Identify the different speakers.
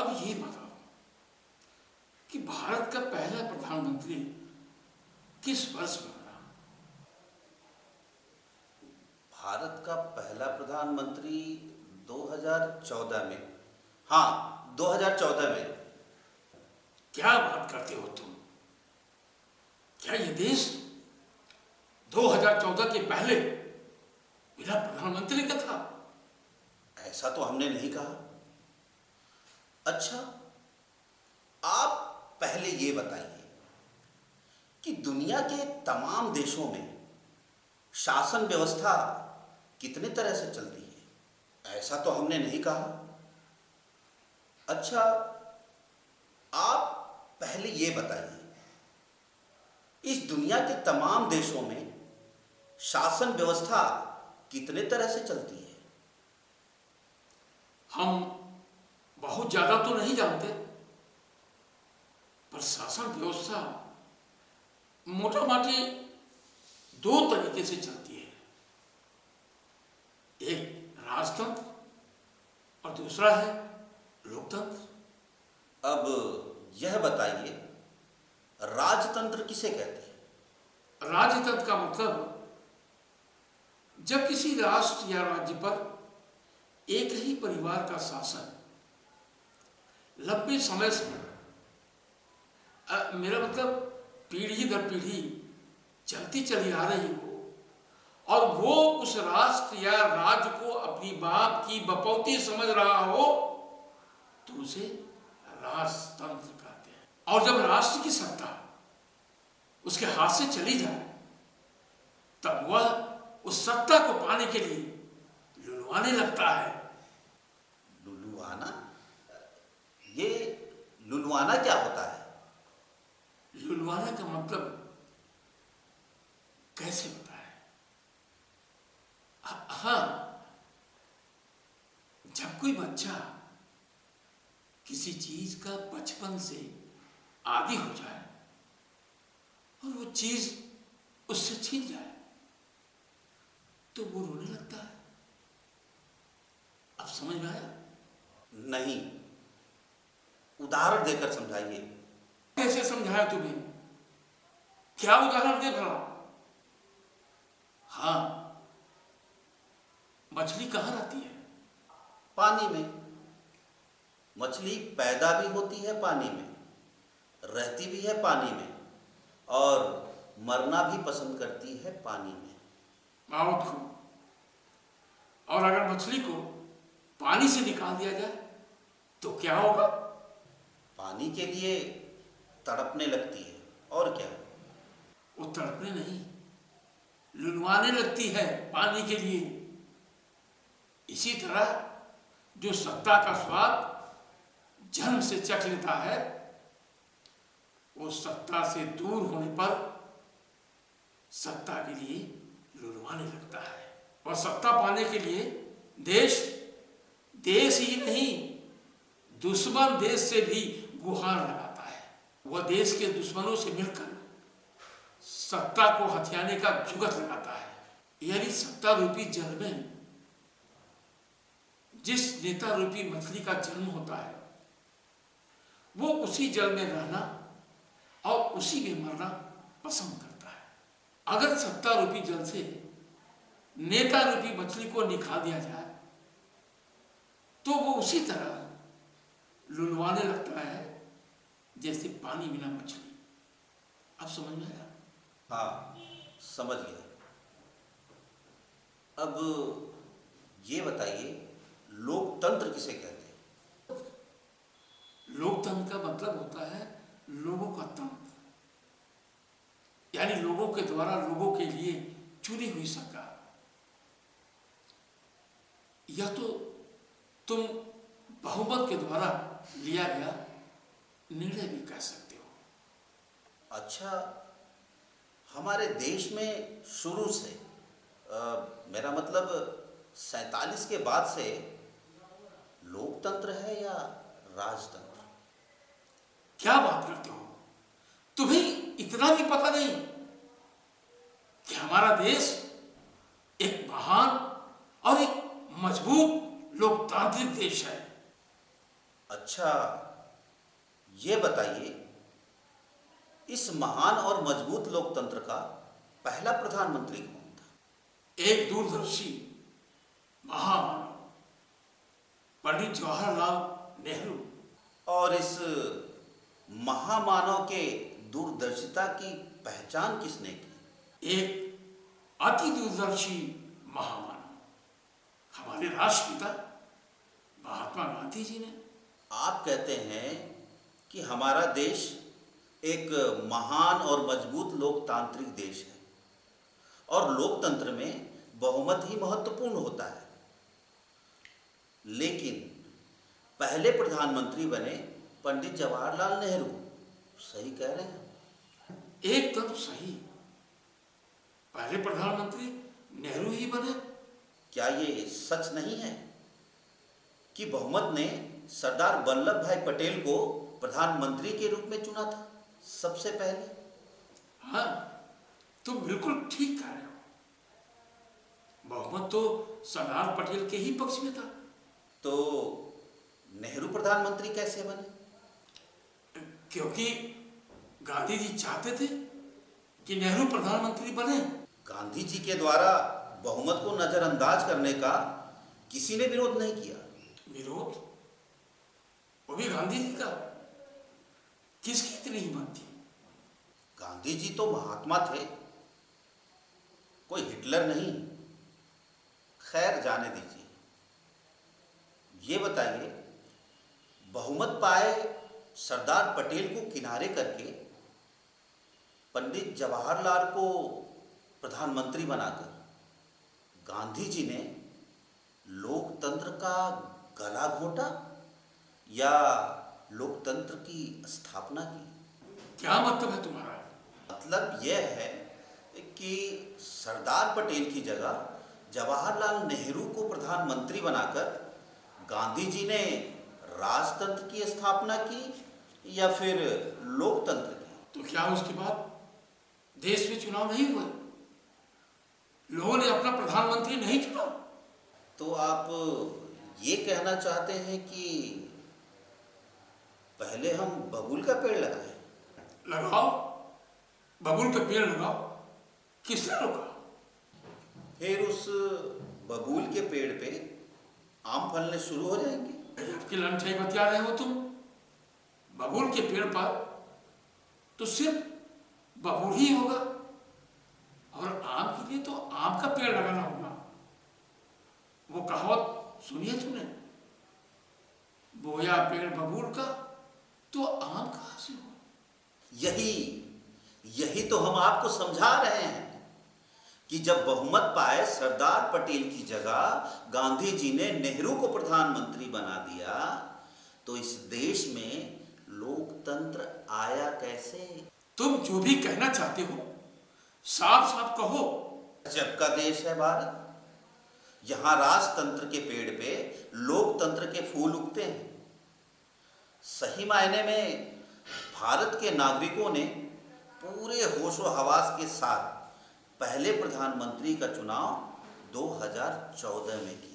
Speaker 1: अब ये बताओ कि भारत का पहला प्रधानमंत्री किस वर्ष में बना?
Speaker 2: भारत का पहला प्रधानमंत्री 2014 में। हाँ, 2014 में।
Speaker 1: क्या बात करते हो तुम? क्या ये देश 2014 के पहले बिना प्रधानमंत्री का था?
Speaker 2: ऐसा तो हमने नहीं कहा। अच्छा, आप पहले ये बताइए कि दुनिया के तमाम देशों में शासन व्यवस्था कितने तरह से चलती है? ऐसा तो हमने नहीं कहा। अच्छा, आप पहले ये बताइए, इस दुनिया के तमाम देशों में शासन व्यवस्था कितने तरह से चलती है?
Speaker 1: हम बहुत ज्यादा तो नहीं जानते, पर शासन व्यवस्था मोटा मोटी दो तरीके से चलती है। एक राजतंत्र और दूसरा है लोकतंत्र।
Speaker 2: अब यह बताइए, राजतंत्र किसे कहते हैं?
Speaker 1: राजतंत्र का मतलब जब किसी राष्ट्र या राज्य पर एक ही परिवार का शासन लंबे समय से, मेरा मतलब पीढ़ी दर पीढ़ी चलती चली आ रही हो, और वो उस राष्ट्र या राज्य को अपनी बाप की बपौती समझ रहा हो, तो उसे राजतंत्र कहते हैं। और जब राष्ट्र की सत्ता उसके हाथ से चली जाए, तब वह उस सत्ता को पाने के लिए लुलवाने लगता है।
Speaker 2: लुलुआना? ये लुलुआना क्या होता है?
Speaker 1: लुलवाने का मतलब कैसे बताएं? हाँ, जब कोई बच्चा किसी चीज का बचपन से आदी हो जाए और वो चीज उससे छीन जाए, तो वो रोने लगता है। अब समझ में आया?
Speaker 2: नहीं, उदाहरण देकर समझाइए।
Speaker 1: कैसे समझाया तुम्हें? क्या उदाहरण दे भला? हाँ, मछली कहाँ रहती है?
Speaker 2: पानी में। मछली पैदा भी होती है पानी में, रहती भी है पानी में, और मरना भी पसंद करती है पानी में।
Speaker 1: बहुत खूब। और अगर मछली को पानी से निकाल दिया जाए तो क्या होगा?
Speaker 2: पानी के लिए तड़पने लगती है, और क्या?
Speaker 1: वो तड़पने नहीं, लुलवाने लगती है पानी के लिए। इसी तरह जो सत्ता का स्वाद जन्म से चख लेता है, वो सत्ता से दूर होने पर सत्ता के लिए लुलवाने लगता है। और सत्ता पाने के लिए देश ही नहीं, दुश्मन देश से भी गुहार लगाता है। वह देश के दुश्मनों से मिलकर सत्ता को हथियाने का जुगत लगाता है। यानी सत्ता रूपी जल में जिस नेता रूपी मछली का जन्म होता है, वो उसी जल में रहना और उसी में मरना पसंद करता है। अगर सत्ता रूपी जल से नेता रूपी मछली को निकाल दिया जाए, तो वो उसी तरह लुलवाने लगता है जैसे पानी बिना मछली। अब समझ में आया?
Speaker 2: हाँ, समझ गया। अब ये बताइए, लोकतंत्र किसे कहते हैं?
Speaker 1: लोकतंत्र का मतलब होता है लोगों का तंत्र, यानी लोगों के द्वारा लोगों के लिए चुनी हुई सरकार। या तो तुम बहुमत के द्वारा लिया गया निर्णय भी कह सकते हो।
Speaker 2: अच्छा, हमारे देश में शुरू से मेरा मतलब 47 के बाद से लोकतंत्र है या राजतंत्र?
Speaker 1: क्या बात करते हो? तुम्हें इतना भी पता नहीं कि हमारा देश एक महान और एक मजबूत लोकतांत्रिक देश है।
Speaker 2: अच्छा, ये बताइए, इस महान और मजबूत लोकतंत्र का पहला प्रधानमंत्री कौन था?
Speaker 1: एक दूरदर्शी महामानव पंडित जवाहरलाल नेहरू।
Speaker 2: और इस महामानव के दूरदर्शिता की पहचान किसने की?
Speaker 1: एक अति दूरदर्शी महामानव, हमारे राष्ट्रपिता महात्मा गांधी जी ने।
Speaker 2: आप कहते हैं कि हमारा देश एक महान और मजबूत लोकतांत्रिक देश है और लोकतंत्र में बहुमत ही महत्वपूर्ण होता है, लेकिन पहले प्रधानमंत्री बने पंडित जवाहरलाल नेहरू। सही कह रहे हैं?
Speaker 1: एकदम सही, पहले प्रधानमंत्री नेहरू ही बने।
Speaker 2: क्या ये सच नहीं है कि बहुमत ने सरदार वल्लभ भाई पटेल को प्रधानमंत्री के रूप में चुना था सबसे पहले?
Speaker 1: हाँ, तुम बिल्कुल ठीक कह रहे हो। बहुमत तो सरदार पटेल के ही पक्ष में था।
Speaker 2: तो नेहरू प्रधानमंत्री कैसे बने?
Speaker 1: क्योंकि गांधी जी चाहते थे कि नेहरू प्रधानमंत्री बने।
Speaker 2: गांधी जी के द्वारा बहुमत को नजरअंदाज करने का किसी ने विरोध नहीं किया।
Speaker 1: विरोध? वो भी गांधी जी का? किसकी इतनी हिम्मत थी?
Speaker 2: गांधी जी तो महात्मा थे, कोई हिटलर नहीं। खैर, जाने दीजिए। ये बताइए, बहुमत पाए सरदार पटेल को किनारे करके पंडित जवाहरलाल को प्रधानमंत्री बनाकर गांधी जी ने लोकतंत्र का गला घोटा या लोकतंत्र की स्थापना की?
Speaker 1: क्या मतलब है तुम्हारा?
Speaker 2: मतलब यह है कि सरदार पटेल की जगह जवाहरलाल नेहरू को प्रधानमंत्री बनाकर गांधी जी ने राजतंत्र की स्थापना की या फिर लोकतंत्र की?
Speaker 1: तो क्या उसके बाद देश में चुनाव नहीं हुए? लोगों ने अपना प्रधानमंत्री नहीं चुना?
Speaker 2: तो आप ये कहना चाहते हैं कि पहले हम बबूल का पेड़ लगाएं?
Speaker 1: लगाओ, बबूल का पेड़ लगाओ। किसने रोका?
Speaker 2: फिर उस बबूल के पेड़ पे आम फलने शुरू हो जाएंगे।
Speaker 1: आपकी लंठाई बतिया रहे हो तुम। बबूल के पेड़ पर तो सिर्फ बबूल ही होगा, और आम के लिए तो आम का पेड़ लगाना होगा। वो कहावत सुनी है तुमने? बोया पेड़ बबूल का तो आम कहां से हो?
Speaker 2: यही तो हम आपको समझा रहे हैं कि जब बहुमत पाए सरदार पटेल की जगह गांधी जी ने नेहरू को प्रधानमंत्री बना दिया, तो इस देश में लोकतंत्र आया कैसे?
Speaker 1: तुम जो भी कहना चाहते हो साफ साफ कहो।
Speaker 2: गजब का देश है भारत। यहाँ राजतंत्र के पेड़ पे लोकतंत्र के फूल उगते हैं। सही मायने में भारत के नागरिकों ने पूरे होशो हवास के साथ पहले प्रधानमंत्री का चुनाव 2014 में किया।